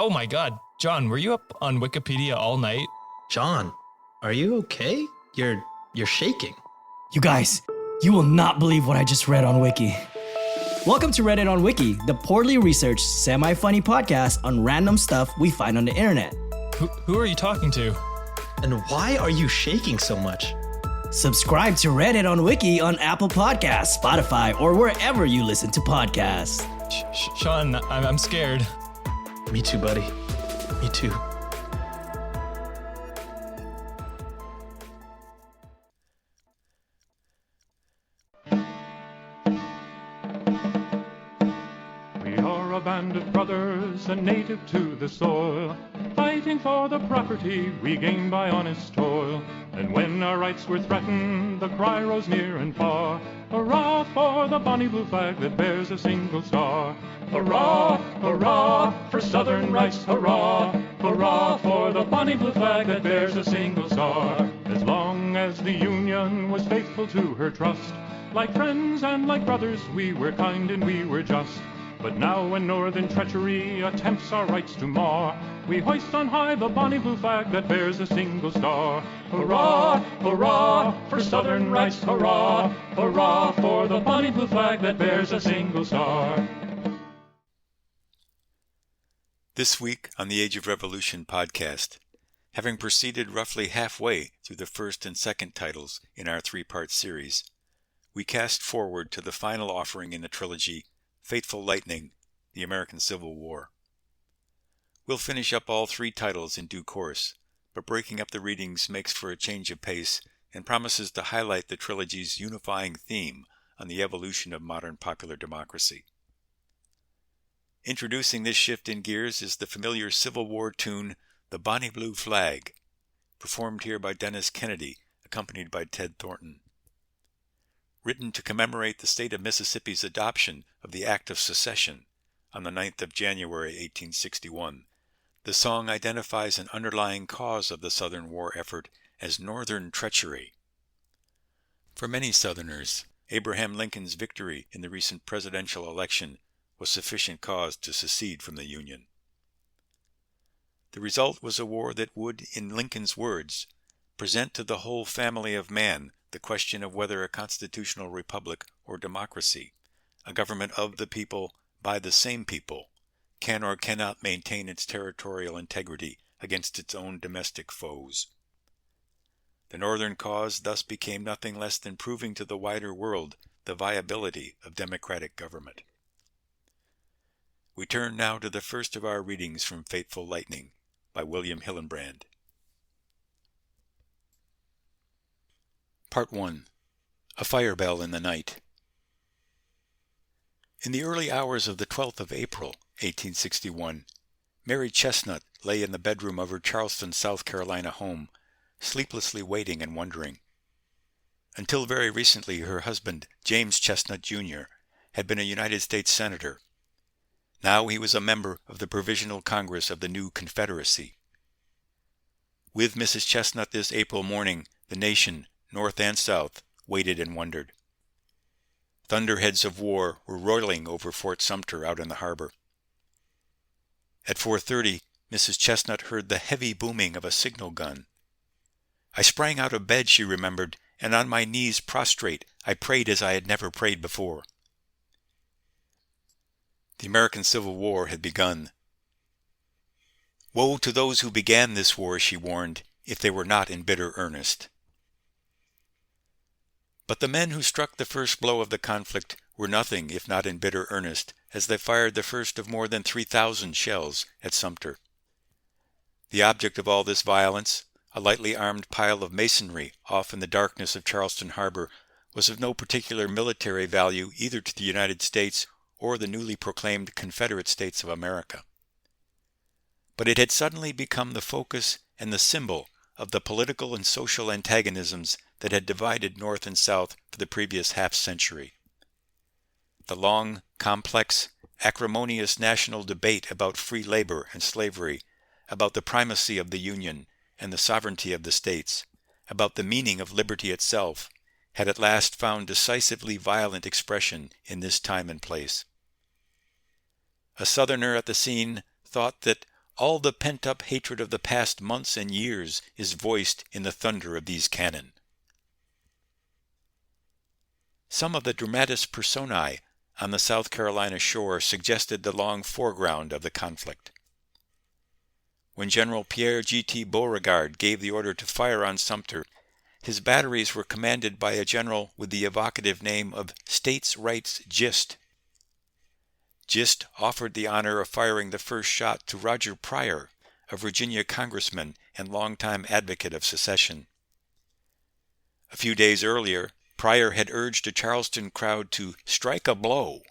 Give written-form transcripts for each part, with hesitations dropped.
Oh my god. John, were you up on Wikipedia all night? John, are you okay? You're shaking. You guys, you will not believe what I just read on Wiki. Welcome to Reddit on Wiki, the poorly researched, semi-funny podcast on random stuff we find on the internet. Who are you talking to? And why are you shaking so much? Subscribe to Reddit on Wiki on Apple Podcasts, Spotify, or wherever you listen to podcasts. Sean, I'm scared. Me too, buddy. Me too. We are a band of brothers, a native to the soil, fighting for the property we gained by honest toil. And when our rights were threatened, the cry rose near and far, hurrah for the bonny blue flag that bears a single star. Hurrah, hurrah, for Southern rights, hurrah, hurrah for the bonny blue flag that bears a single star. As long as the Union was faithful to her trust, like friends and like brothers, we were kind and we were just. But now when Northern treachery attempts our rights to mar, we hoist on high the bonny blue flag that bears a single star. Hurrah, hurrah, for Southern rights, hurrah, hurrah for the bonny blue flag that bears a single star. This week on the Age of Revolution podcast, having proceeded roughly halfway through the first and second titles in our three-part series, we cast forward to the final offering in the trilogy, Fateful Lightning, the American Civil War. We'll finish up all three titles in due course, but breaking up the readings makes for a change of pace and promises to highlight the trilogy's unifying theme on the evolution of modern popular democracy. Introducing this shift in gears is the familiar Civil War tune, The Bonny Blue Flag, performed here by Dennis Kennedy, accompanied by Ted Thornton. Written to commemorate the state of Mississippi's adoption of the Act of Secession on the 9th of January 1861, the song identifies an underlying cause of the Southern war effort as Northern treachery. For many Southerners, Abraham Lincoln's victory in the recent presidential election was sufficient cause to secede from the Union. The result was a war that would, in Lincoln's words, present to the whole family of man the question of whether a constitutional republic or democracy, a government of the people, by the same people, can or cannot maintain its territorial integrity against its own domestic foes. The Northern cause thus became nothing less than proving to the wider world the viability of democratic government. We turn now to the first of our readings from Fateful Lightning by William Hillenbrand. Part 1. A Fire Bell in the Night. In the early hours of the 12th of April, 1861, Mary Chestnut lay in the bedroom of her Charleston, South Carolina home, sleeplessly waiting and wondering. Until very recently, her husband, James Chestnut, Jr., had been a United States Senator. Now he was a member of the Provisional Congress of the new Confederacy. With Mrs. Chestnut this April morning, the nation, North and South, waited and wondered. Thunderheads of war were roiling over Fort Sumter out in the harbor. At 4:30, Mrs. Chestnut heard the heavy booming of a signal gun. I sprang out of bed, she remembered, and on my knees prostrate, I prayed as I had never prayed before. The American Civil War had begun. Woe to those who began this war, she warned, if they were not in bitter earnest. But the men who struck the first blow of the conflict were nothing if not in bitter earnest, as they fired the first of more than 3,000 shells at Sumter. The object of all this violence, a lightly armed pile of masonry off in the darkness of Charleston Harbor, was of no particular military value either to the United States or the newly proclaimed Confederate States of America. But it had suddenly become the focus and the symbol of the political and social antagonisms that had divided North and South for the previous half-century. The long, complex, acrimonious national debate about free labor and slavery, about the primacy of the Union and the sovereignty of the states, about the meaning of liberty itself, had at last found decisively violent expression in this time and place. A Southerner at the scene thought that All the pent-up hatred of the past months and years is voiced in the thunder of these cannon. Some of the dramatis personae on the South Carolina shore suggested the long foreground of the conflict. When General Pierre G.T. Beauregard gave the order to fire on Sumter, his batteries were commanded by a general with the evocative name of States' Rights Gist. Gist offered the honor of firing the first shot to Roger Pryor, a Virginia congressman and longtime advocate of secession. A few days earlier, Pryor had urged a Charleston crowd to strike a blow.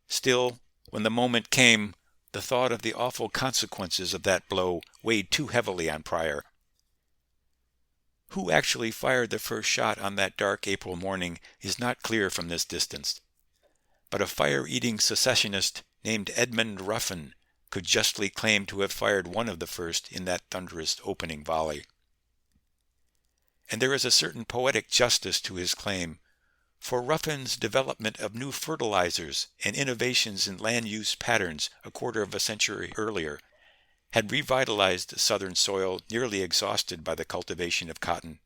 Still, when the moment came, the thought of the awful consequences of that blow weighed too heavily on Pryor. Who actually fired the first shot on that dark April morning is not clear from this distance, but a fire-eating secessionist named Edmund Ruffin could justly claim to have fired one of the first in that thunderous opening volley. And there is a certain poetic justice to his claim, for Ruffin's development of new fertilizers and innovations in land use patterns a quarter of a century earlier had revitalized the southern soil nearly exhausted by the cultivation of cotton.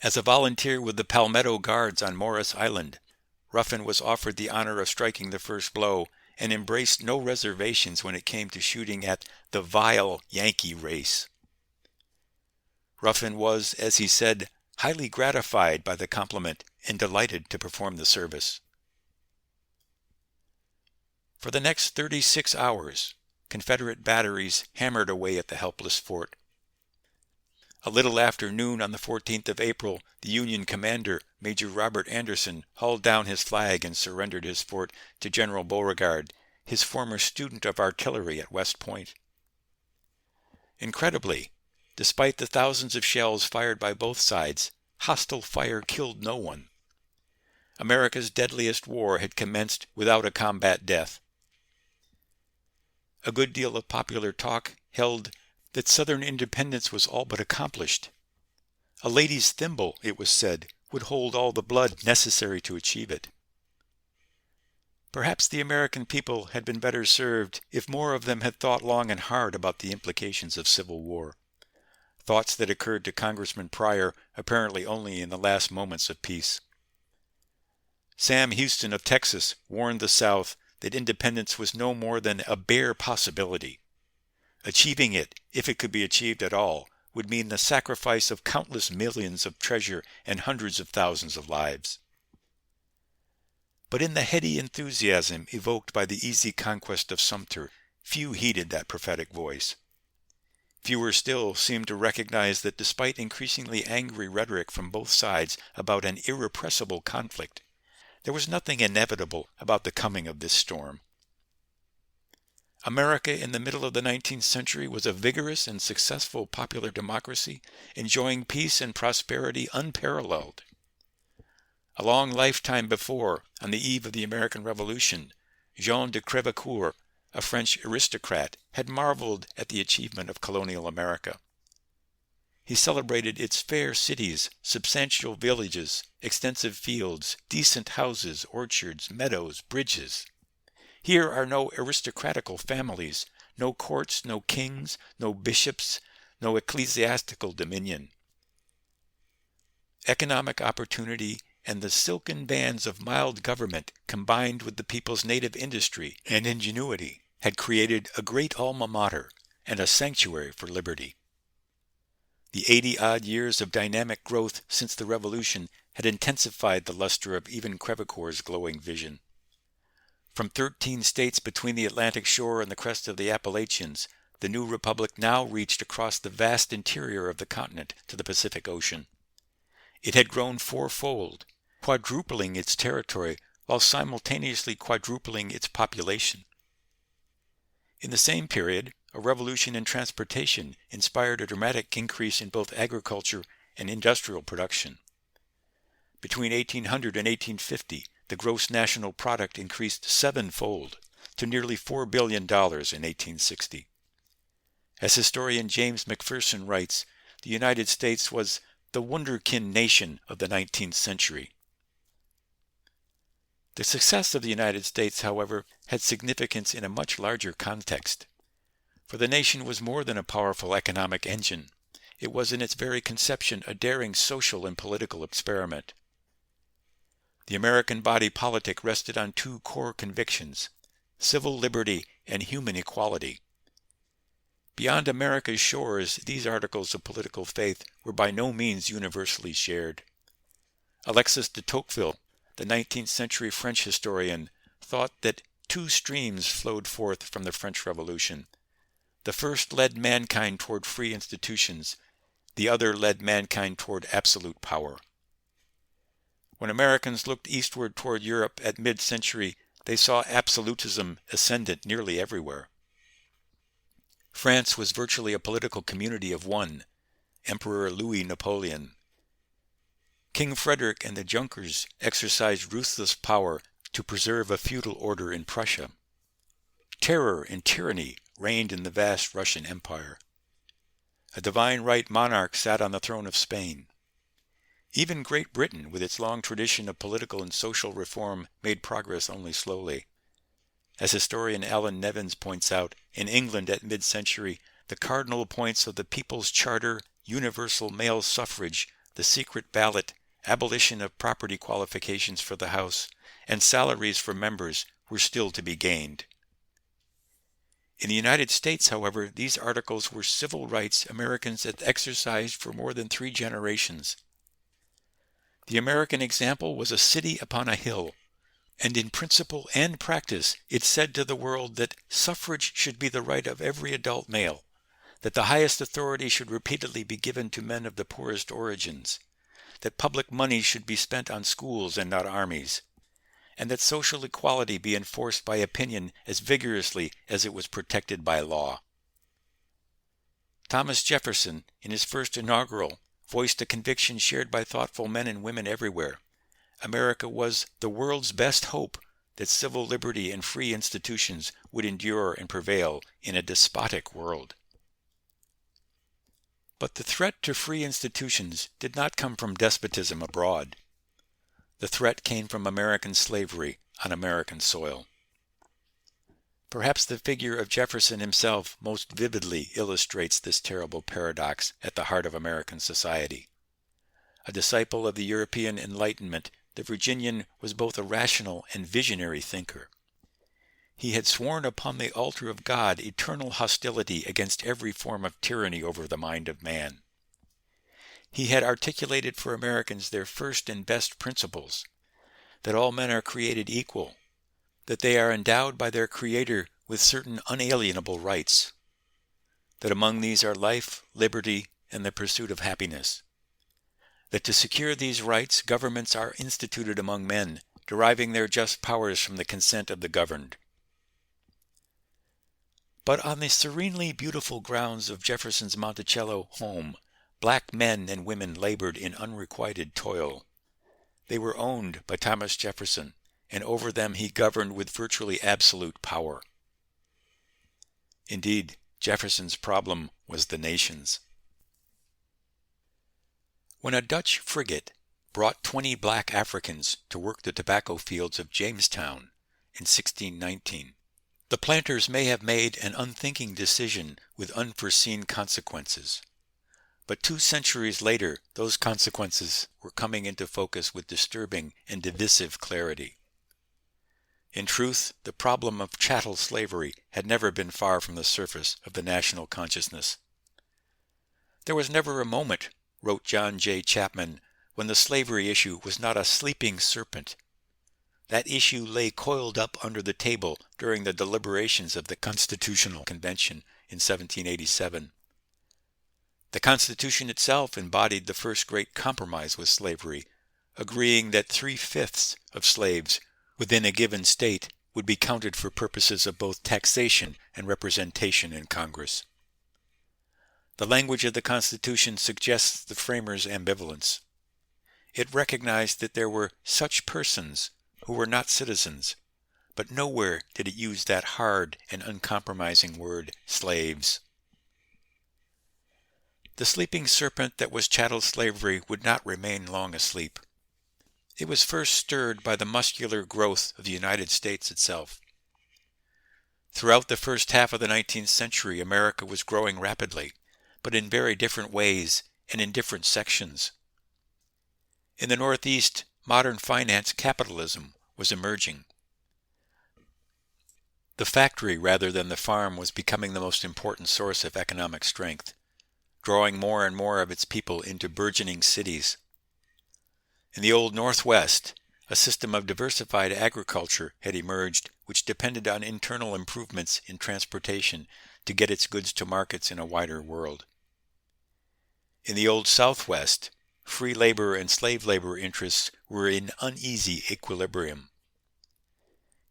As a volunteer with the Palmetto Guards on Morris Island, Ruffin was offered the honor of striking the first blow and embraced no reservations when it came to shooting at the vile Yankee race. Ruffin was, as he said, highly gratified by the compliment and delighted to perform the service. For the next 36 hours, Confederate batteries hammered away at the helpless fort. A little after noon on the 14th of April, the Union commander, Major Robert Anderson, hauled down his flag and surrendered his fort to General Beauregard, his former student of artillery at West Point. Incredibly, despite the thousands of shells fired by both sides, hostile fire killed no one. America's deadliest war had commenced without a combat death. A good deal of popular talk held that Southern independence was all but accomplished. A lady's thimble, it was said, would hold all the blood necessary to achieve it. Perhaps the American people had been better served if more of them had thought long and hard about the implications of civil war. Thoughts that occurred to Congressman Pryor apparently only in the last moments of peace. Sam Houston of Texas warned the South that independence was no more than a bare possibility. Achieving it, if it could be achieved at all, would mean the sacrifice of countless millions of treasure and hundreds of thousands of lives. But in the heady enthusiasm evoked by the easy conquest of Sumter, few heeded that prophetic voice. Fewer still seemed to recognize that despite increasingly angry rhetoric from both sides about an irrepressible conflict, there was nothing inevitable about the coming of this storm. America in the middle of the 19th century was a vigorous and successful popular democracy, enjoying peace and prosperity unparalleled. A long lifetime before, on the eve of the American Revolution, Jean de Crèvecoeur, a French aristocrat, had marveled at the achievement of colonial America. He celebrated its fair cities, substantial villages, extensive fields, decent houses, orchards, meadows, bridges. Here are no aristocratical families, no courts, no kings, no bishops, no ecclesiastical dominion. Economic opportunity and the silken bands of mild government combined with the people's native industry and ingenuity had created a great alma mater and a sanctuary for liberty. The 80-odd years of dynamic growth since the Revolution had intensified the luster of even Crèvecoeur's glowing vision. From 13 states between the Atlantic shore and the crest of the Appalachians, the new republic now reached across the vast interior of the continent to the Pacific Ocean. It had grown fourfold, quadrupling its territory while simultaneously quadrupling its population. In the same period, a revolution in transportation inspired a dramatic increase in both agriculture and industrial production. Between 1800 and 1850, the gross national product increased sevenfold to nearly $4 billion in 1860. As historian James McPherson writes, the United States was the wunderkind nation of the 19th century. The success of the United States, however, had significance in a much larger context. For the nation was more than a powerful economic engine. It was in its very conception a daring social and political experiment. The American body politic rested on two core convictions: civil liberty and human equality. Beyond America's shores, these articles of political faith were by no means universally shared. Alexis de Tocqueville, the 19th century French historian, thought that two streams flowed forth from the French Revolution. The first led mankind toward free institutions, the other led mankind toward absolute power. When Americans looked eastward toward Europe at mid-century, they saw absolutism ascendant nearly everywhere. France was virtually a political community of one, Emperor Louis Napoleon. King Frederick and the Junkers exercised ruthless power to preserve a feudal order in Prussia. Terror and tyranny reigned in the vast Russian Empire. A divine right monarch sat on the throne of Spain. Even Great Britain, with its long tradition of political and social reform, made progress only slowly. As historian Alan Nevins points out, in England at mid-century, the cardinal points of the People's Charter, universal male suffrage, the secret ballot, abolition of property qualifications for the House, and salaries for members were still to be gained. In the United States, however, these articles were civil rights Americans had exercised for more than 3 generations. The American example was a city upon a hill, and in principle and practice it said to the world that suffrage should be the right of every adult male, that the highest authority should repeatedly be given to men of the poorest origins, that public money should be spent on schools and not armies, and that social equality be enforced by opinion as vigorously as it was protected by law. Thomas Jefferson, in his first inaugural, voiced a conviction shared by thoughtful men and women everywhere. America was the world's best hope that civil liberty and free institutions would endure and prevail in a despotic world. But the threat to free institutions did not come from despotism abroad. The threat came from American slavery on American soil. Perhaps the figure of Jefferson himself most vividly illustrates this terrible paradox at the heart of American society. A disciple of the European Enlightenment, the Virginian was both a rational and visionary thinker. He had sworn upon the altar of God eternal hostility against every form of tyranny over the mind of man. He had articulated for Americans their first and best principles, that all men are created equal, that they are endowed by their Creator with certain unalienable rights, that among these are life, liberty, and the pursuit of happiness, that to secure these rights governments are instituted among men, deriving their just powers from the consent of the governed. But on the serenely beautiful grounds of Jefferson's Monticello home, black men and women labored in unrequited toil. They were owned by Thomas Jefferson, and over them he governed with virtually absolute power. Indeed, Jefferson's problem was the nation's. When a Dutch frigate brought 20 black Africans to work the tobacco fields of Jamestown in 1619, the planters may have made an unthinking decision with unforeseen consequences. But 2 centuries later, those consequences were coming into focus with disturbing and divisive clarity. In truth, the problem of chattel slavery had never been far from the surface of the national consciousness. There was never a moment, wrote John J. Chapman, when the slavery issue was not a sleeping serpent. That issue lay coiled up under the table during the deliberations of the Constitutional Convention in 1787. The Constitution itself embodied the first great compromise with slavery, agreeing that 3/5 of slaves within a given state would be counted for purposes of both taxation and representation in Congress. The language of the Constitution suggests the framers' ambivalence. It recognized that there were such persons who were not citizens, but nowhere did it use that hard and uncompromising word, slaves. The sleeping serpent that was chattel slavery would not remain long asleep. It was first stirred by the muscular growth of the United States itself. Throughout the first half of the 19th century, America was growing rapidly, but in very different ways and in different sections. In the Northeast, modern finance capitalism was emerging. The factory rather than the farm was becoming the most important source of economic strength, drawing more and more of its people into burgeoning cities. In the old Northwest, a system of diversified agriculture had emerged which depended on internal improvements in transportation to get its goods to markets in a wider world. In the old Southwest, free labor and slave labor interests were in uneasy equilibrium.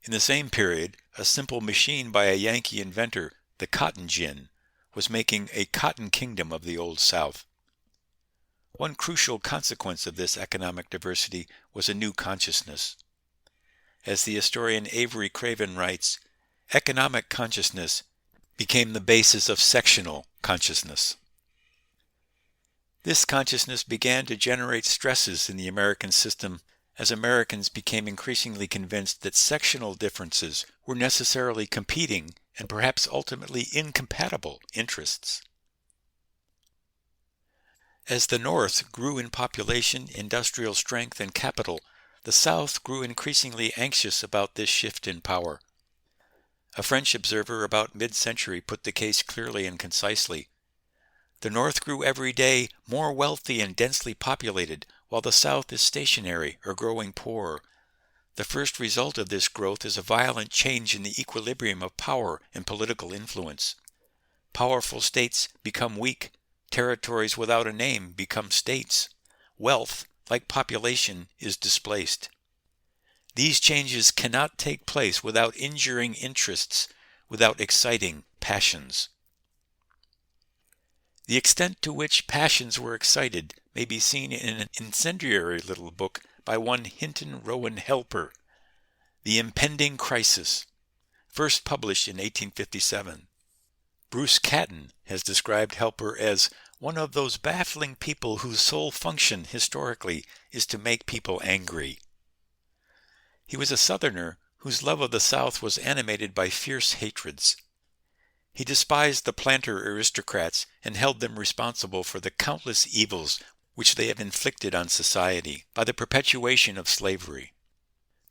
In the same period, a simple machine by a Yankee inventor, the cotton gin, was making a cotton kingdom of the Old South. One crucial consequence of this economic diversity was a new consciousness. As the historian Avery Craven writes, economic consciousness became the basis of sectional consciousness. This consciousness began to generate stresses in the American system as Americans became increasingly convinced that sectional differences were necessarily competing and perhaps ultimately incompatible interests. As the North grew in population, industrial strength, and capital, the South grew increasingly anxious about this shift in power. A French observer about mid-century put the case clearly and concisely. The North grew every day more wealthy and densely populated, while the South is stationary or growing poorer. The first result of this growth is a violent change in the equilibrium of power and political influence. Powerful states become weak. Territories without a name become states. Wealth, like population, is displaced. These changes cannot take place without injuring interests, without exciting passions. The extent to which passions were excited may be seen in an incendiary little book by one Hinton Rowan Helper, The Impending Crisis, first published in 1857. Bruce Catton has described Helper as one of those baffling people whose sole function, historically, is to make people angry. He was a Southerner whose love of the South was animated by fierce hatreds. He despised the planter aristocrats and held them responsible for the countless evils which they have inflicted on society by the perpetuation of slavery.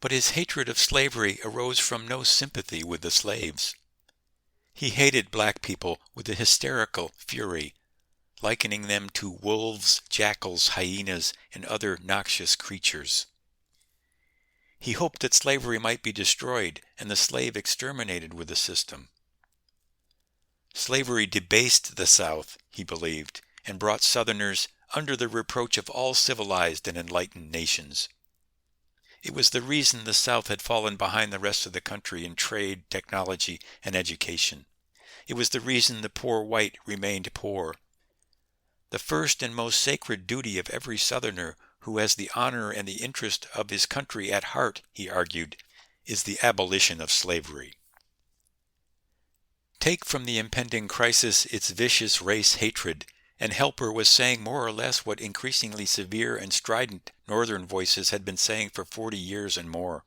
But his hatred of slavery arose from no sympathy with the slaves. He hated black people with a hysterical fury, likening them to wolves, jackals, hyenas, and other noxious creatures. He hoped that slavery might be destroyed and the slave exterminated with the system. Slavery debased the South, he believed, and brought Southerners under the reproach of all civilized and enlightened nations. It was the reason the South had fallen behind the rest of the country in trade, technology, and education. It was the reason the poor white remained poor. The first and most sacred duty of every Southerner who has the honor and the interest of his country at heart, he argued, is the abolition of slavery. Take from the impending crisis its vicious race hatred, and Helper was saying more or less what increasingly severe and strident Northern voices had been saying for 40 years and more.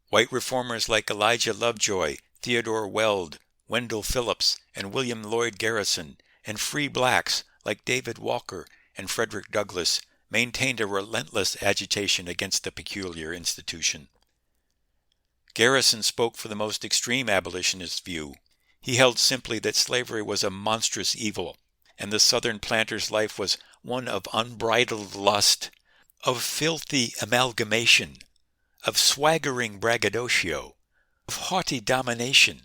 White reformers like Elijah Lovejoy, Theodore Weld, Wendell Phillips, and William Lloyd Garrison, and free blacks like David Walker and Frederick Douglass maintained a relentless agitation against the peculiar institution. Garrison spoke for the most extreme abolitionist view. He held simply that slavery was a monstrous evil, and the Southern planter's life was one of unbridled lust, of filthy amalgamation, of swaggering braggadocio, of haughty domination,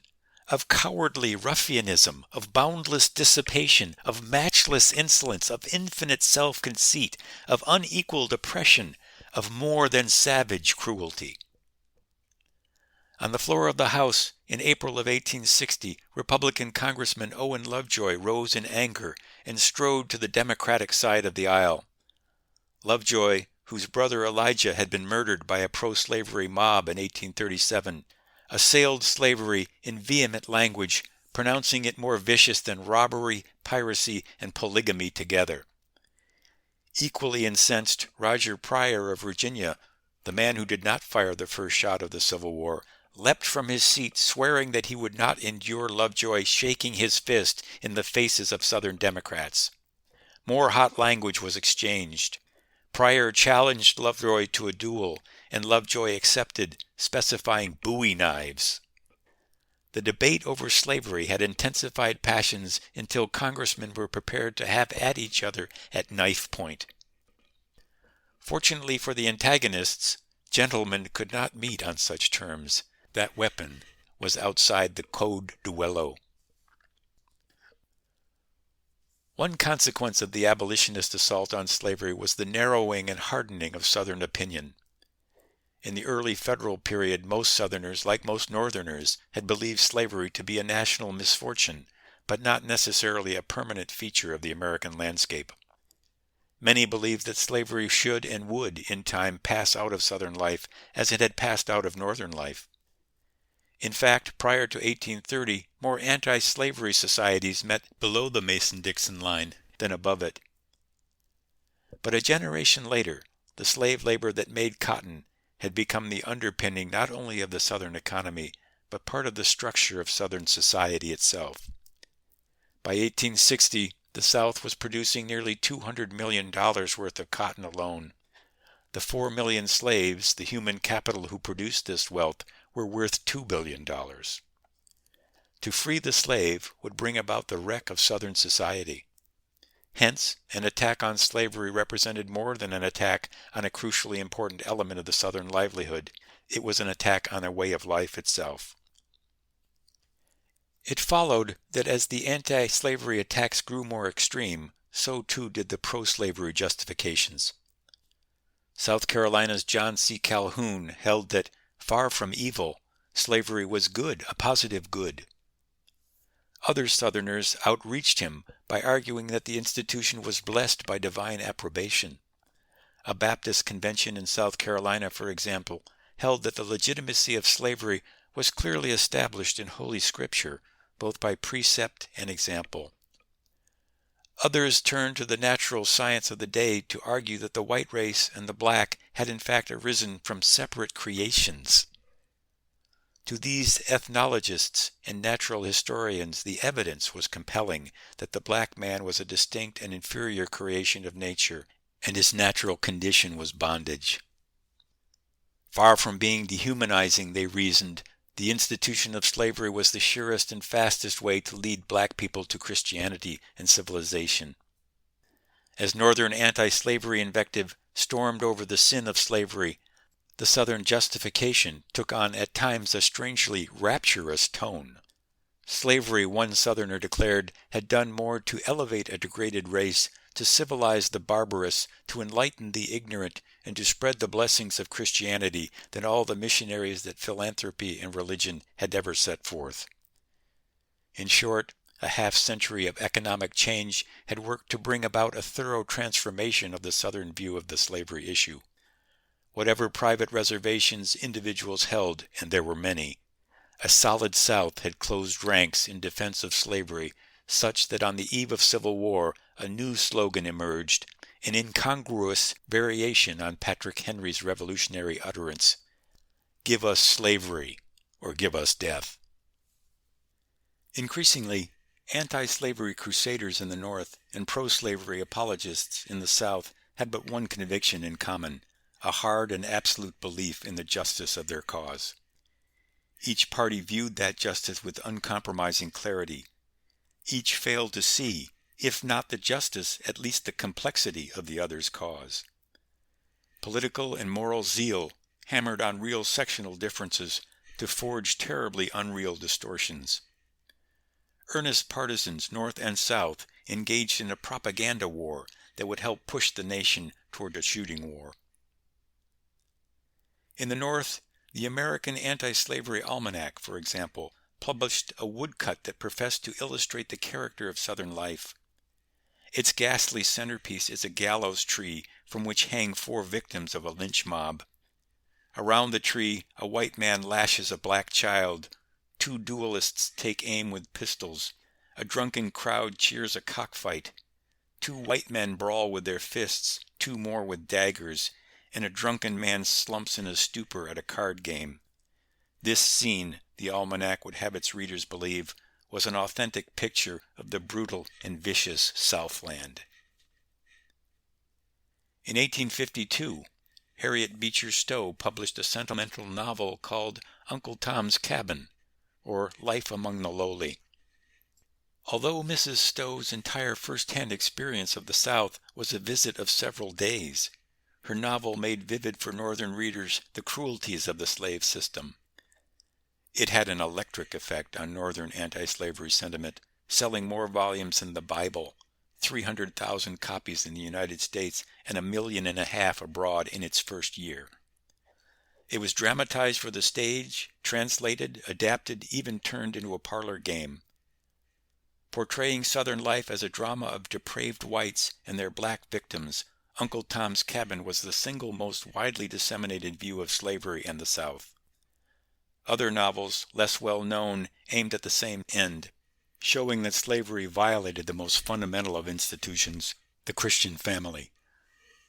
of cowardly ruffianism, of boundless dissipation, of matchless insolence, of infinite self-conceit, of unequaled oppression, of more than savage cruelty. On the floor of the House in April of 1860, Republican Congressman Owen Lovejoy rose in anger and strode to the Democratic side of the aisle. Lovejoy, whose brother Elijah had been murdered by a pro-slavery mob in 1837, assailed slavery in vehement language, pronouncing it more vicious than robbery, piracy, and polygamy together. Equally incensed, Roger Pryor of Virginia, the man who did not fire the first shot of the Civil War, leapt from his seat, swearing that he would not endure Lovejoy shaking his fist in the faces of Southern Democrats. More hot language was exchanged. Pryor challenged Lovejoy to a duel, and Lovejoy accepted, specifying Bowie knives. The debate over slavery had intensified passions until congressmen were prepared to have at each other at knife point. Fortunately for the antagonists, gentlemen could not meet on such terms. That weapon was outside the code duello. One consequence of the abolitionist assault on slavery was the narrowing and hardening of Southern opinion. In the early Federal period, most Southerners, like most Northerners, had believed slavery to be a national misfortune, but not necessarily a permanent feature of the American landscape. Many believed that slavery should and would, in time, pass out of Southern life as it had passed out of Northern life. In fact, prior to 1830, more anti-slavery societies met below the Mason-Dixon line than above it. But a generation later, the slave labor that made cotton had become the underpinning not only of the Southern economy, but part of the structure of Southern society itself. By 1860, the South was producing nearly $200 million worth of cotton alone. The 4 million slaves, the human capital who produced this wealth, were worth $2 billion. To free the slave would bring about the wreck of Southern society. Hence, an attack on slavery represented more than an attack on a crucially important element of the Southern livelihood. It was an attack on a way of life itself. It followed that as the anti-slavery attacks grew more extreme, so too did the pro-slavery justifications. South Carolina's John C. Calhoun held that, far from evil, slavery was good, a positive good. Other Southerners outreached him by arguing that the institution was blessed by divine approbation. A Baptist convention in South Carolina, for example, held that the legitimacy of slavery was clearly established in Holy Scripture, both by precept and example. Others turned to the natural science of the day to argue that the white race and the black had in fact arisen from separate creations. To these ethnologists and natural historians, the evidence was compelling that the black man was a distinct and inferior creation of nature, and his natural condition was bondage. Far from being dehumanizing, they reasoned, the institution of slavery was the surest and fastest way to lead black people to Christianity and civilization. As Northern anti-slavery invective stormed over the sin of slavery, the Southern justification took on at times a strangely rapturous tone. Slavery, one Southerner declared, had done more to elevate a degraded race, to civilize the barbarous, to enlighten the ignorant, and to spread the blessings of Christianity than all the missionaries that philanthropy and religion had ever set forth. In short, a half-century of economic change had worked to bring about a thorough transformation of the Southern view of the slavery issue. Whatever private reservations individuals held, and there were many, a solid South had closed ranks in defense of slavery, such that on the eve of Civil War a new slogan emerged, an incongruous variation on Patrick Henry's revolutionary utterance, "Give us slavery, or give us death." Increasingly, anti-slavery crusaders in the North and pro-slavery apologists in the South had but one conviction in common, a hard and absolute belief in the justice of their cause. Each party viewed that justice with uncompromising clarity. Each failed to see, if not the justice, at least the complexity of the other's cause. Political and moral zeal hammered on real sectional differences to forge terribly unreal distortions. Earnest partisans, North and South, engaged in a propaganda war that would help push the nation toward a shooting war. In the North, the American Anti-Slavery Almanac, for example, published a woodcut that professed to illustrate the character of Southern life. Its ghastly centerpiece is a gallows tree from which hang 4 victims of a lynch mob. Around the tree, a white man lashes a black child. 2 duelists take aim with pistols. A drunken crowd cheers a cockfight. 2 white men brawl with their fists, 2 more with daggers, and a drunken man slumps in a stupor at a card game. This scene, the almanac would have its readers believe, was an authentic picture of the brutal and vicious Southland. In 1852, Harriet Beecher Stowe published a sentimental novel called Uncle Tom's Cabin, or Life Among the Lowly. Although Mrs. Stowe's entire first-hand experience of the South was a visit of several days, her novel made vivid for Northern readers the cruelties of the slave system. It had an electric effect on Northern anti-slavery sentiment, selling more volumes than the Bible, 300,000 copies in the United States and 1.5 million abroad in its first year. It was dramatized for the stage, translated, adapted, even turned into a parlor game. Portraying Southern life as a drama of depraved whites and their black victims, Uncle Tom's Cabin was the single most widely disseminated view of slavery and the South. Other novels, less well known, aimed at the same end, showing that slavery violated the most fundamental of institutions, the Christian family.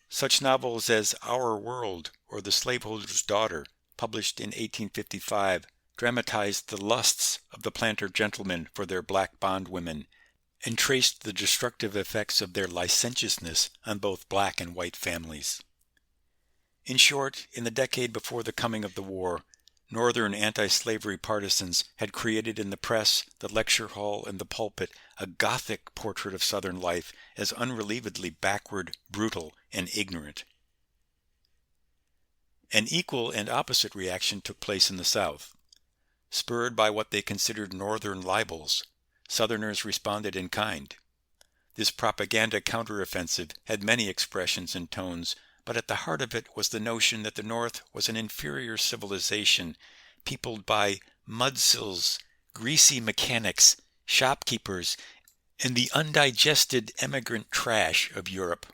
Such novels as Our World or The Slaveholder's Daughter, published in 1855, dramatized the lusts of the planter gentlemen for their black bondwomen, and traced the destructive effects of their licentiousness on both black and white families. In short, in the decade before the coming of the war, Northern anti-slavery partisans had created in the press, the lecture hall, and the pulpit a Gothic portrait of Southern life as unrelievedly backward, brutal, and ignorant. An equal and opposite reaction took place in the South. Spurred by what they considered Northern libels, Southerners responded in kind. This propaganda counteroffensive had many expressions and tones, but at the heart of it was the notion that the North was an inferior civilization, peopled by mudsills, greasy mechanics, shopkeepers, and the undigested emigrant trash of Europe.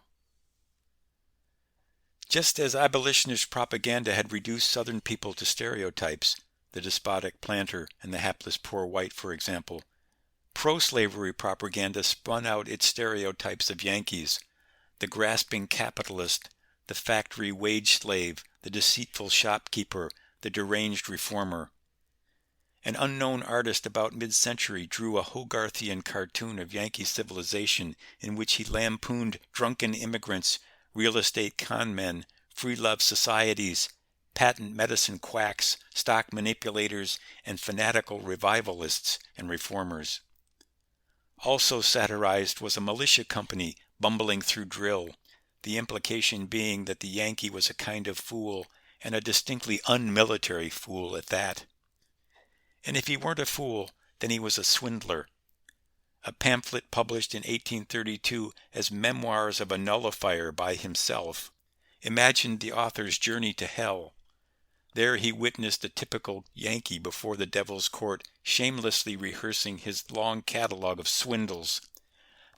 Just as abolitionist propaganda had reduced Southern people to stereotypes, the despotic planter and the hapless poor white, for example, pro-slavery propaganda spun out its stereotypes of Yankees, the grasping capitalist, the factory wage slave, the deceitful shopkeeper, the deranged reformer. An unknown artist about mid-century drew a Hogarthian cartoon of Yankee civilization in which he lampooned drunken immigrants, real estate con men, free-love societies, patent medicine quacks, stock manipulators, and fanatical revivalists and reformers. Also satirized was a militia company bumbling through drill, the implication being that the Yankee was a kind of fool, and a distinctly unmilitary fool at that. And if he weren't a fool, then he was a swindler. A pamphlet published in 1832 as Memoirs of a Nullifier by himself imagined the author's journey to hell. There he witnessed a typical Yankee before the devil's court, shamelessly rehearsing his long catalog of swindles,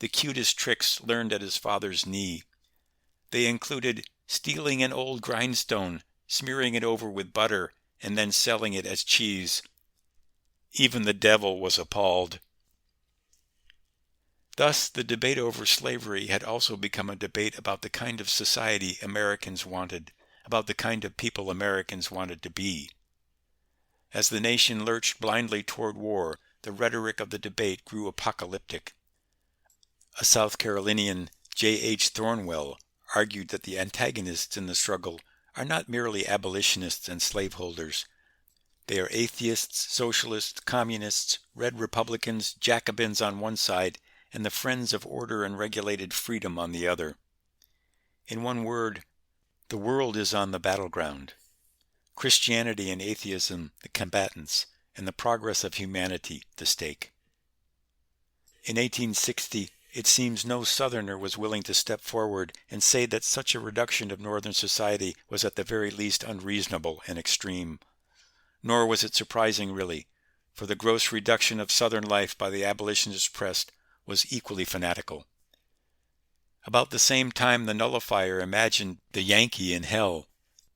the cutest tricks learned at his father's knee. They included stealing an old grindstone, smearing it over with butter, and then selling it as cheese. Even the devil was appalled. Thus, the debate over slavery had also become a debate about the kind of society Americans wanted, about the kind of people Americans wanted to be. As the nation lurched blindly toward war, the rhetoric of the debate grew apocalyptic. A South Carolinian, J.H. Thornwell, argued that the antagonists in the struggle are not merely abolitionists and slaveholders. They are atheists, socialists, communists, red Republicans, Jacobins on one side, and the friends of order and regulated freedom on the other. In one word, the world is on the battleground. Christianity and atheism, the combatants, and the progress of humanity, the stake. In 1860, it seems no Southerner was willing to step forward and say that such a reduction of Northern society was at the very least unreasonable and extreme. Nor was it surprising, really, for the gross reduction of Southern life by the abolitionist press was equally fanatical. About the same time the nullifier imagined the Yankee in hell,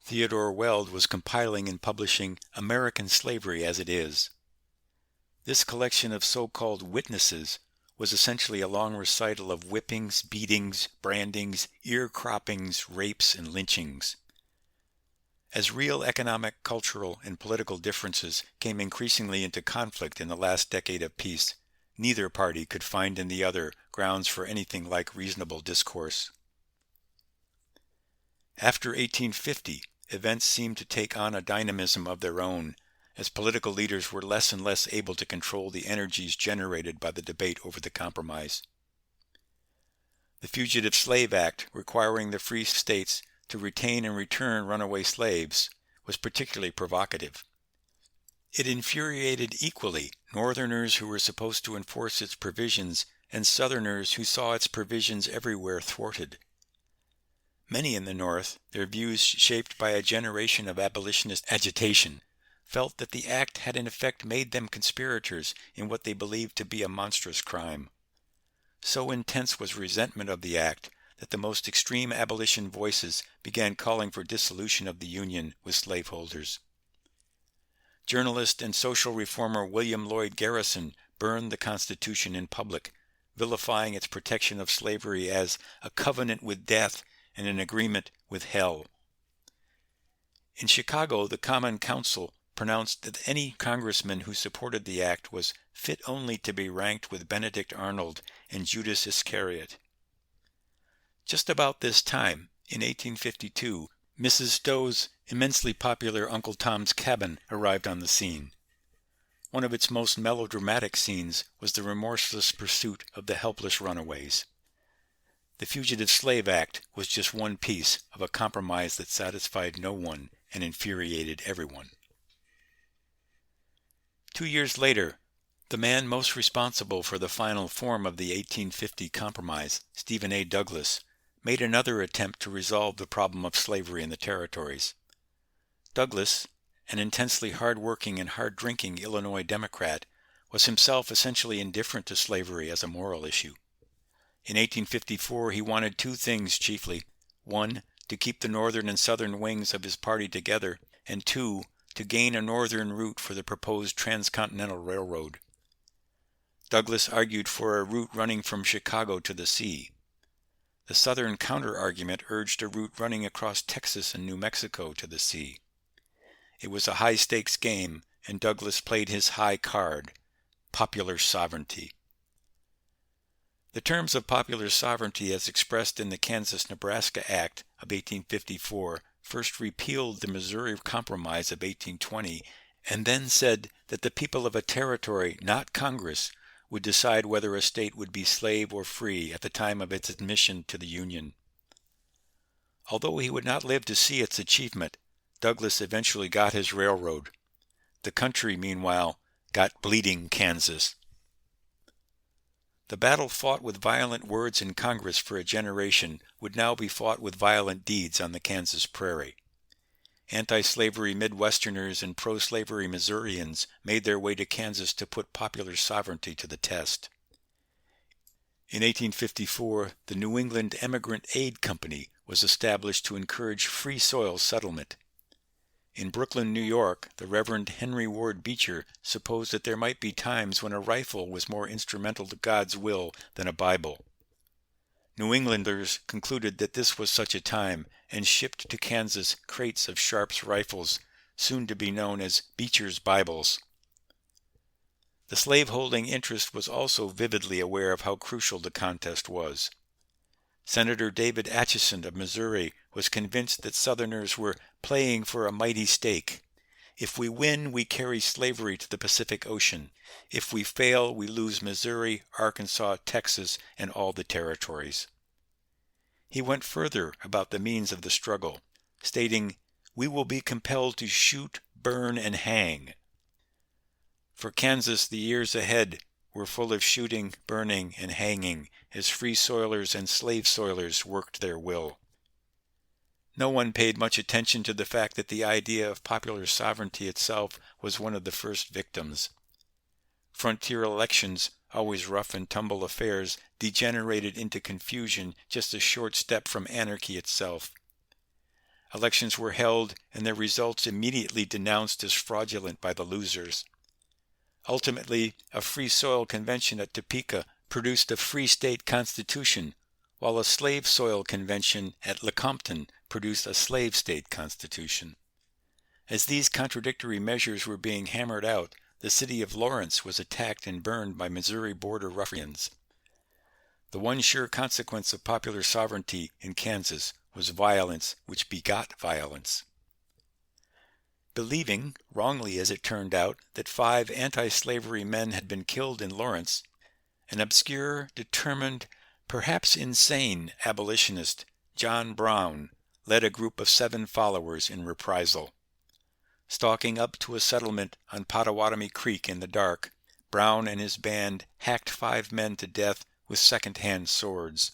Theodore Weld was compiling and publishing American Slavery as It Is. This collection of so-called witnesses was essentially a long recital of whippings, beatings, brandings, ear croppings, rapes, and lynchings. As real economic, cultural, and political differences came increasingly into conflict in the last decade of peace, neither party could find in the other grounds for anything like reasonable discourse. After 1850, events seemed to take on a dynamism of their own, as political leaders were less and less able to control the energies generated by the debate over the compromise. The Fugitive Slave Act, requiring the free states to retain and return runaway slaves, was particularly provocative. It infuriated equally Northerners who were supposed to enforce its provisions and Southerners who saw its provisions everywhere thwarted. Many in the North, their views shaped by a generation of abolitionist agitation, felt that the act had in effect made them conspirators in what they believed to be a monstrous crime. So intense was resentment of the act that the most extreme abolition voices began calling for dissolution of the Union with slaveholders. Journalist and social reformer William Lloyd Garrison burned the Constitution in public, vilifying its protection of slavery as a covenant with death and an agreement with hell. In Chicago, the Common Council pronounced that any congressman who supported the act was fit only to be ranked with Benedict Arnold and Judas Iscariot. Just about this time, in 1852, Mrs. Stowe's immensely popular Uncle Tom's Cabin arrived on the scene. One of its most melodramatic scenes was the remorseless pursuit of the helpless runaways. The Fugitive Slave Act was just one piece of a compromise that satisfied no one and infuriated everyone. 2 years later, the man most responsible for the final form of the 1850 compromise, Stephen A. Douglas, made another attempt to resolve the problem of slavery in the territories. Douglas, an intensely hard-working and hard-drinking Illinois Democrat, was himself essentially indifferent to slavery as a moral issue. In 1854 he wanted two things chiefly: one, to keep the northern and southern wings of his party together, and two, to gain a northern route for the proposed transcontinental railroad. Douglas argued for a route running from Chicago to the sea. The southern counter-argument urged a route running across Texas and New Mexico to the sea. It was a high-stakes game, and Douglas played his high card: popular sovereignty. The terms of popular sovereignty as expressed in the Kansas-Nebraska Act of 1854 first repealed the Missouri Compromise of 1820 and then said that the people of a territory, not Congress, would decide whether a state would be slave or free at the time of its admission to the Union. Although he would not live to see its achievement, Douglas eventually got his railroad. The country, meanwhile, got bleeding Kansas. The battle fought with violent words in Congress for a generation would now be fought with violent deeds on the Kansas prairie. Anti-slavery Midwesterners and pro-slavery Missourians made their way to Kansas to put popular sovereignty to the test. In 1854, the New England Emigrant Aid Company was established to encourage free soil settlement. In Brooklyn, New York, the Reverend Henry Ward Beecher supposed that there might be times when a rifle was more instrumental to God's will than a Bible. New Englanders concluded that this was such a time and shipped to Kansas crates of Sharp's rifles, soon to be known as Beecher's Bibles. The slaveholding interest was also vividly aware of how crucial the contest was. Senator David Atchison of Missouri was convinced that Southerners were playing for a mighty stake. If we win, we carry slavery to the Pacific Ocean. If we fail, we lose Missouri, Arkansas, Texas, and all the territories. He went further about the means of the struggle, stating, "We will be compelled to shoot, burn, and hang." For Kansas, the years ahead were full of shooting, burning, and hanging as free soilers and slave soilers worked their will. No one paid much attention to the fact that the idea of popular sovereignty itself was one of the first victims. Frontier elections, always rough and tumble affairs, degenerated into confusion just a short step from anarchy itself. Elections were held and their results immediately denounced as fraudulent by the losers. Ultimately, a Free Soil Convention at Topeka produced a free state constitution, while a slave soil convention at Lecompton produced a slave state constitution. As these contradictory measures were being hammered out, the city of Lawrence was attacked and burned by Missouri border ruffians. The one sure consequence of popular sovereignty in Kansas was violence which begot violence. Believing, wrongly as it turned out, that 5 anti-slavery men had been killed in Lawrence, an obscure, determined, perhaps insane abolitionist, John Brown, led a group of 7 followers in reprisal. Stalking up to a settlement on Pottawatomie Creek in the dark, Brown and his band hacked 5 men to death with second-hand swords.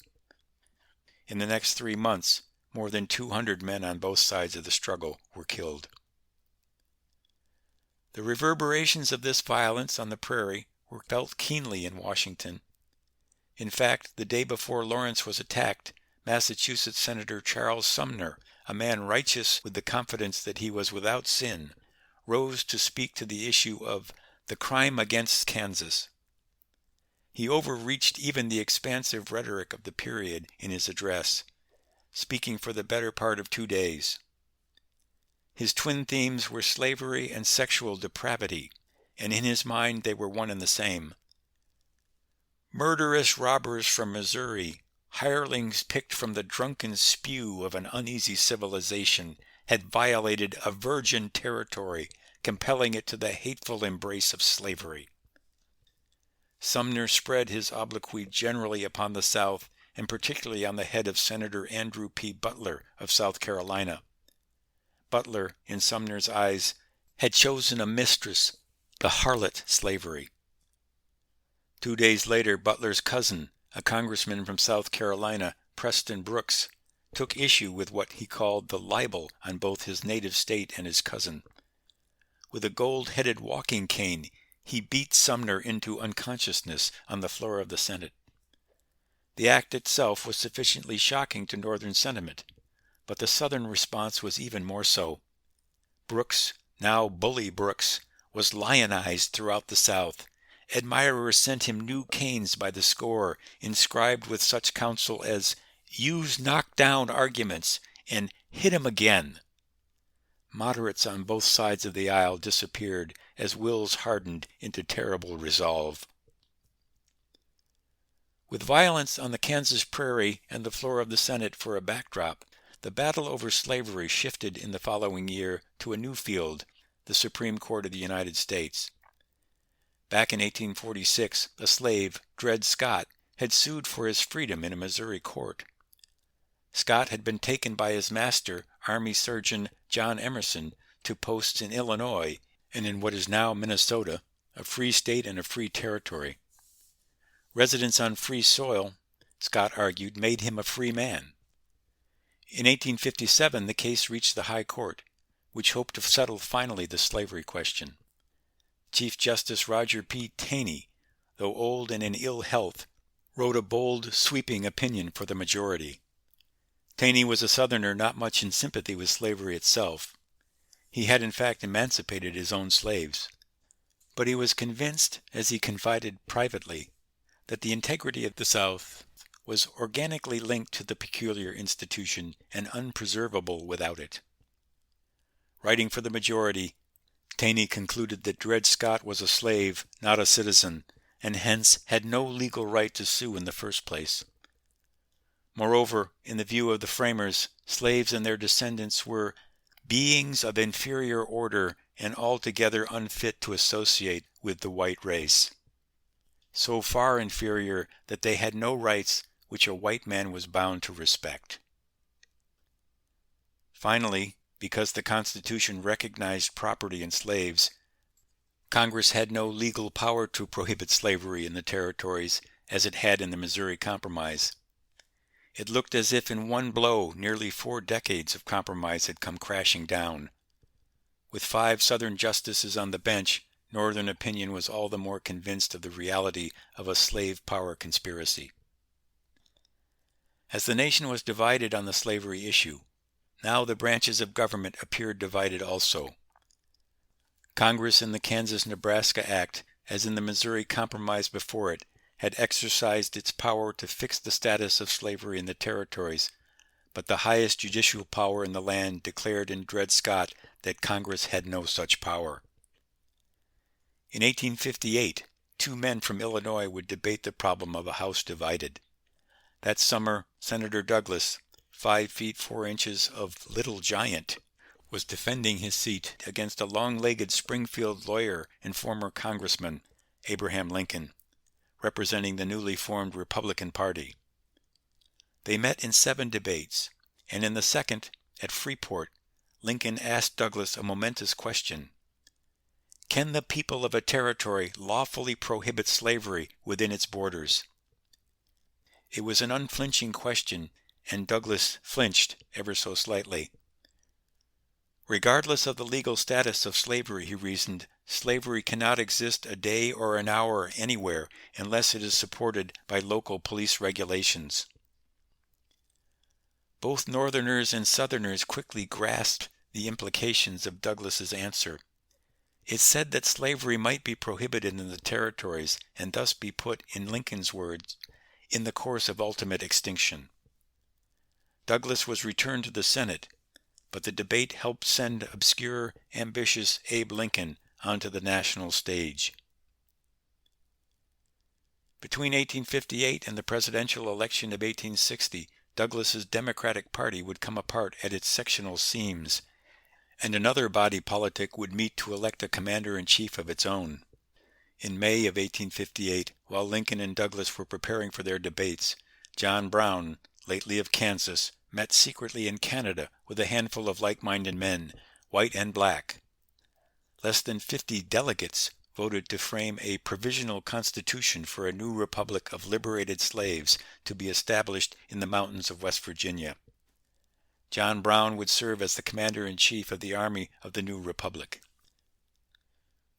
In the next 3 months, more than 200 men on both sides of the struggle were killed. The reverberations of this violence on the prairie were felt keenly in Washington. In fact, the day before Lawrence was attacked, Massachusetts Senator Charles Sumner, a man righteous with the confidence that he was without sin, rose to speak to the issue of the crime against Kansas. He overreached even the expansive rhetoric of the period in his address, speaking for the better part of 2 days. His twin themes were slavery and sexual depravity, and in his mind they were one and the same. Murderous robbers from Missouri, hirelings picked from the drunken spew of an uneasy civilization, had violated a virgin territory, compelling it to the hateful embrace of slavery. Sumner spread his obloquy generally upon the South, and particularly on the head of Senator Andrew P. Butler of South Carolina. Butler, in Sumner's eyes, had chosen a mistress, the harlot slavery. 2 days later, Butler's cousin, a congressman from South Carolina, Preston Brooks, took issue with what he called the libel on both his native state and his cousin. With a gold-headed walking cane, he beat Sumner into unconsciousness on the floor of the Senate. The act itself was sufficiently shocking to Northern sentiment, but the Southern response was even more so. Brooks, now Bully Brooks, was lionized throughout the South. Admirers sent him new canes by the score, inscribed with such counsel as, "Use knock-down arguments," and "hit him again." Moderates on both sides of the aisle disappeared as wills hardened into terrible resolve. With violence on the Kansas prairie and the floor of the Senate for a backdrop, the battle over slavery shifted in the following year to a new field, the Supreme Court of the United States. Back in 1846, a slave, Dred Scott, had sued for his freedom in a Missouri court. Scott had been taken by his master, Army Surgeon John Emerson, to posts in Illinois and in what is now Minnesota, a free state and a free territory. Residence on free soil, Scott argued, made him a free man. In 1857, the case reached the High Court, which hoped to settle finally the slavery question. Chief Justice Roger P. Taney, though old and in ill health, wrote a bold, sweeping opinion for the majority. Taney was a Southerner not much in sympathy with slavery itself. He had in fact emancipated his own slaves. But he was convinced, as he confided privately, that the integrity of the South was organically linked to the peculiar institution and unpreservable without it. Writing for the majority, Taney concluded that Dred Scott was a slave, not a citizen, and hence had no legal right to sue in the first place. Moreover, in the view of the framers, slaves and their descendants were beings of inferior order and altogether unfit to associate with the white race. So far inferior that they had no rights which a white man was bound to respect. Finally, because the Constitution recognized property in slaves, Congress had no legal power to prohibit slavery in the territories as it had in the Missouri Compromise. It looked as if in one blow nearly 4 decades of compromise had come crashing down. With 5 Southern justices on the bench, Northern opinion was all the more convinced of the reality of a slave power conspiracy. As the nation was divided on the slavery issue, now the branches of government appeared divided also. Congress in the Kansas-Nebraska Act, as in the Missouri Compromise before it, had exercised its power to fix the status of slavery in the territories, but the highest judicial power in the land declared in Dred Scott that Congress had no such power. In 1858, two men from Illinois would debate the problem of a house divided. That summer, Senator Douglas, 5 feet 4 inches of little giant, was defending his seat against a long-legged Springfield lawyer and former Congressman, Abraham Lincoln, representing the newly formed Republican Party. They met in 7 debates, and in the second, at Freeport, Lincoln asked Douglas a momentous question. Can the people of a territory lawfully prohibit slavery within its borders? It was an unflinching question, and Douglas flinched ever so slightly. Regardless of the legal status of slavery, he reasoned, slavery cannot exist a day or an hour anywhere unless it is supported by local police regulations. Both Northerners and Southerners quickly grasped the implications of Douglas's answer. It said that slavery might be prohibited in the territories and thus be put, in Lincoln's words, in the course of ultimate extinction. Douglas was returned to the Senate, but the debate helped send obscure, ambitious Abe Lincoln onto the national stage. Between 1858 and the presidential election of 1860, Douglas's Democratic Party would come apart at its sectional seams, and another body politic would meet to elect a commander-in-chief of its own. In May of 1858, while Lincoln and Douglas were preparing for their debates, John Brown, lately of Kansas, met secretly in Canada with a handful of like-minded men, white and black. Less than 50 delegates voted to frame a provisional constitution for a new republic of liberated slaves to be established in the mountains of West Virginia. John Brown would serve as the commander-in-chief of the army of the new republic.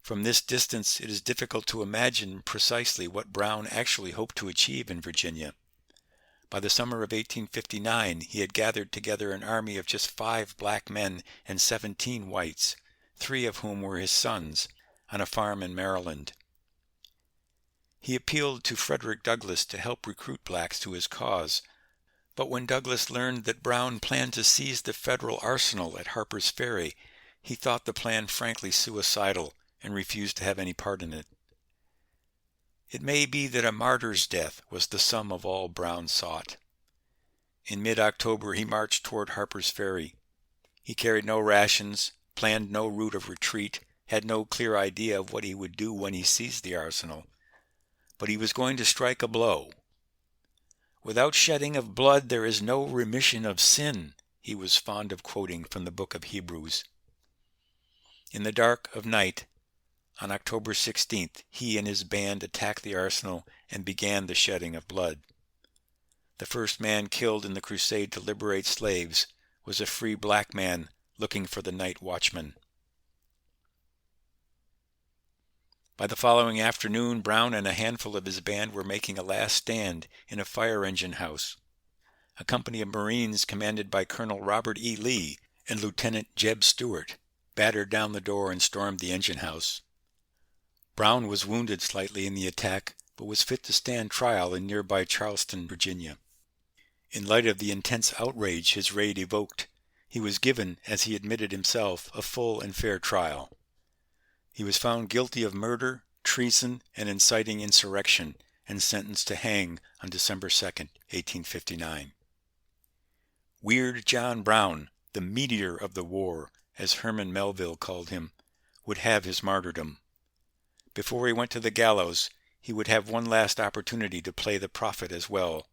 From this distance, it is difficult to imagine precisely what Brown actually hoped to achieve in Virginia. By the summer of 1859, he had gathered together an army of just 5 black men and 17 whites, 3 of whom were his sons, on a farm in Maryland. He appealed to Frederick Douglass to help recruit blacks to his cause, but when Douglass learned that Brown planned to seize the federal arsenal at Harper's Ferry, he thought the plan frankly suicidal and refused to have any part in it. It may be that a martyr's death was the sum of all Brown sought. In mid-October he marched toward Harper's Ferry. He carried no rations, planned no route of retreat, had no clear idea of what he would do when he seized the arsenal. But he was going to strike a blow. "Without shedding of blood there is no remission of sin," he was fond of quoting from the book of Hebrews. In the dark of night, on October 16th, he and his band attacked the arsenal and began the shedding of blood. The first man killed in the crusade to liberate slaves was a free black man looking for the night watchman. By the following afternoon, Brown and a handful of his band were making a last stand in a fire engine house. A company of Marines commanded by Colonel Robert E. Lee and Lieutenant Jeb Stuart battered down the door and stormed the engine house. Brown was wounded slightly in the attack, but was fit to stand trial in nearby Charleston, Virginia. In light of the intense outrage his raid evoked, he was given, as he admitted himself, a full and fair trial. He was found guilty of murder, treason, and inciting insurrection, and sentenced to hang on December 2nd, 1859. Weird John Brown, the meteor of the war, as Herman Melville called him, would have his martyrdom. Before he went to the gallows, he would have one last opportunity to play the prophet as well,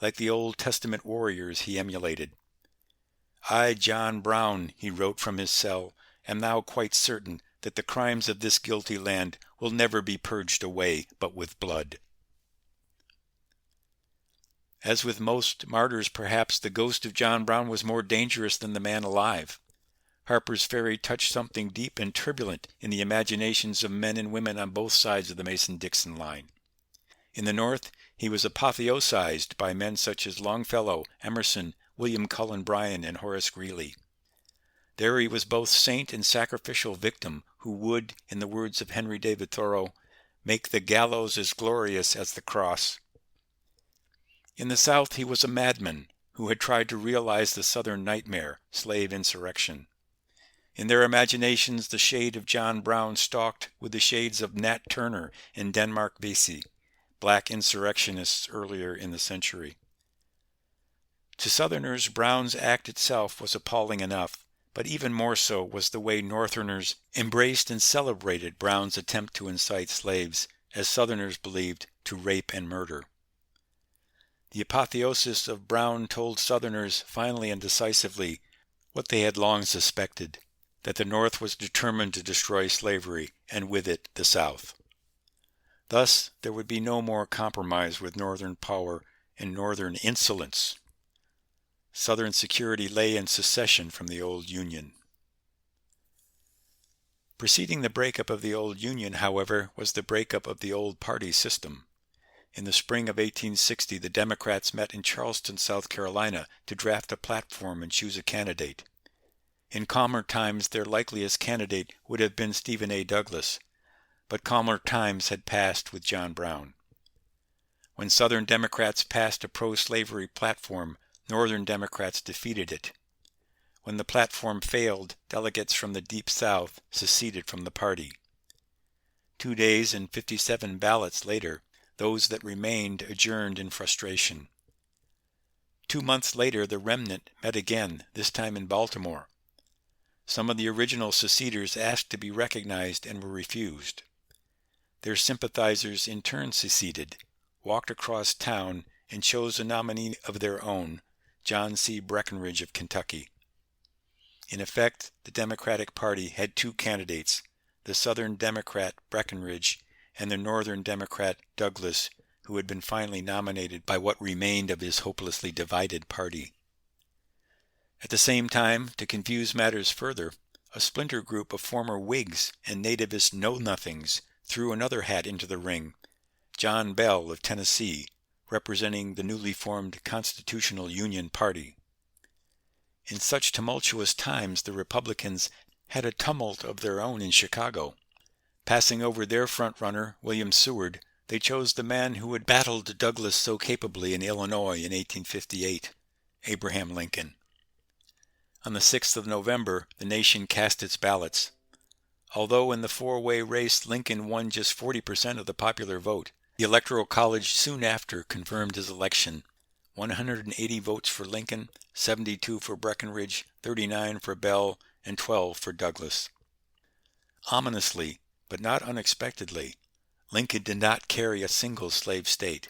like the Old Testament warriors he emulated. "I, John Brown," he wrote from his cell, "am now quite certain that the crimes of this guilty land will never be purged away but with blood." As with most martyrs, perhaps, the ghost of John Brown was more dangerous than the man alive. Harper's Ferry touched something deep and turbulent in the imaginations of men and women on both sides of the Mason-Dixon line. In the North, he was apotheosized by men such as Longfellow, Emerson, William Cullen Bryant, and Horace Greeley. There he was both saint and sacrificial victim who would, in the words of Henry David Thoreau, make the gallows as glorious as the cross. In the South he was a madman who had tried to realize the Southern nightmare, slave insurrection. In their imaginations the shade of John Brown stalked with the shades of Nat Turner and Denmark Vesey, black insurrectionists earlier in the century. To Southerners, Brown's act itself was appalling enough, but even more so was the way Northerners embraced and celebrated Brown's attempt to incite slaves, as Southerners believed, to rape and murder. The apotheosis of Brown told Southerners finally and decisively what they had long suspected, that the North was determined to destroy slavery, and with it the South. Thus, there would be no more compromise with Northern power and Northern insolence. Southern security lay in secession from the old Union. Preceding the breakup of the old Union, however, was the breakup of the old party system. In the spring of 1860, the Democrats met in Charleston, South Carolina, to draft a platform and choose a candidate. In calmer times, their likeliest candidate would have been Stephen A. Douglas, but calmer times had passed with John Brown. When Southern Democrats passed a pro-slavery platform, Northern Democrats defeated it. When the platform failed, delegates from the Deep South seceded from the party. 2 days and 57 ballots later, those that remained adjourned in frustration. 2 months later, the remnant met again, this time in Baltimore. Some of the original seceders asked to be recognized and were refused. Their sympathizers in turn seceded, walked across town, and chose a nominee of their own, John C. Breckinridge of Kentucky. In effect, the Democratic Party had 2 candidates, the Southern Democrat Breckinridge and the Northern Democrat Douglas, who had been finally nominated by what remained of his hopelessly divided party. At the same time, to confuse matters further, a splinter group of former Whigs and nativist know-nothings threw another hat into the ring, John Bell of Tennessee, representing the newly formed Constitutional Union Party. In such tumultuous times, the Republicans had a tumult of their own in Chicago. Passing over their front-runner, William Seward, they chose the man who had battled Douglas so capably in Illinois in 1858, Abraham Lincoln. On the 6th of November, the nation cast its ballots. Although in the four-way race Lincoln won just 40% of the popular vote, the Electoral College soon after confirmed his election. 180 votes for Lincoln, 72 for Breckinridge, 39 for Bell, and 12 for Douglas. Ominously, but not unexpectedly, Lincoln did not carry a single slave state.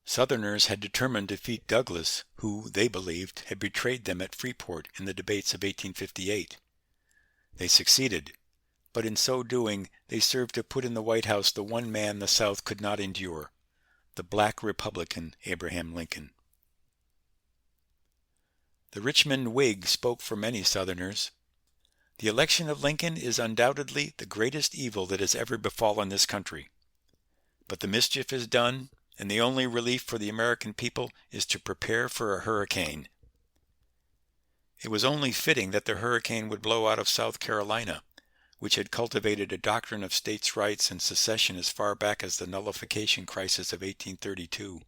Southerners had determined to defeat Douglas, who, they believed, had betrayed them at Freeport in the debates of 1858. They succeeded, but in so doing they served to put in the White House the one man the South could not endure, the black Republican Abraham Lincoln. The Richmond Whig spoke for many Southerners. The election of Lincoln is undoubtedly the greatest evil that has ever befallen this country. But the mischief is done, and the only relief for the American people is to prepare for a hurricane. It was only fitting that the hurricane would blow out of South Carolina, which had cultivated a doctrine of states' rights and secession as far back as the nullification crisis of 1832.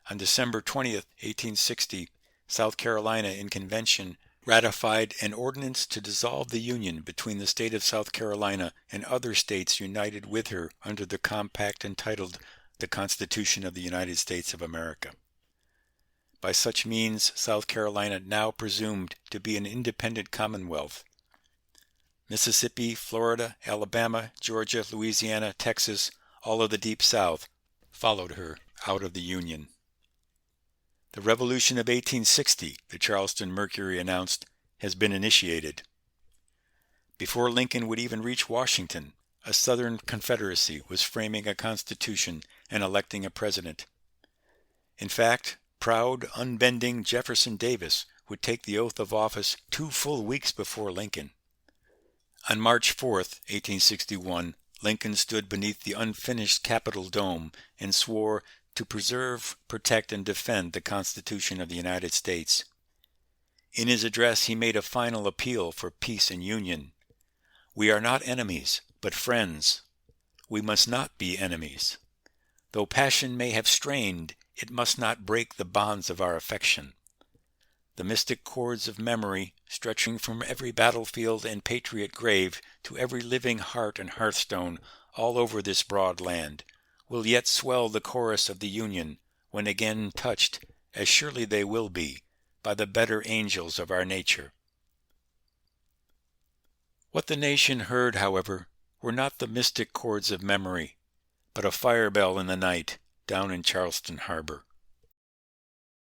On December 20th, 1860, South Carolina in convention ratified an ordinance to dissolve the union between the state of South Carolina and other states united with her under the compact entitled the Constitution of the United States of America. By such means, South Carolina now presumed to be an independent commonwealth. Mississippi, Florida, Alabama, Georgia, Louisiana, Texas, all of the Deep South, followed her out of the Union. The Revolution of 1860, the Charleston Mercury announced, has been initiated. Before Lincoln would even reach Washington, a Southern Confederacy was framing a constitution and electing a president. In fact, proud, unbending Jefferson Davis would take the oath of office 2 full weeks before Lincoln. On March 4th, 1861, Lincoln stood beneath the unfinished Capitol dome and swore to preserve, protect, and defend the Constitution of the United States. In his address, he made a final appeal for peace and union. "We are not enemies, but friends. we must not be enemies. Though passion may have strained, it must not break the bonds of our affection. The mystic cords of memory, stretching from every battlefield and patriot grave to every living heart and hearthstone all over this broad land, will yet swell the chorus of the Union, when again touched, as surely they will be, by the better angels of our nature. What the nation heard, however, were not the mystic chords of memory, but a fire bell in the night down in Charleston harbor.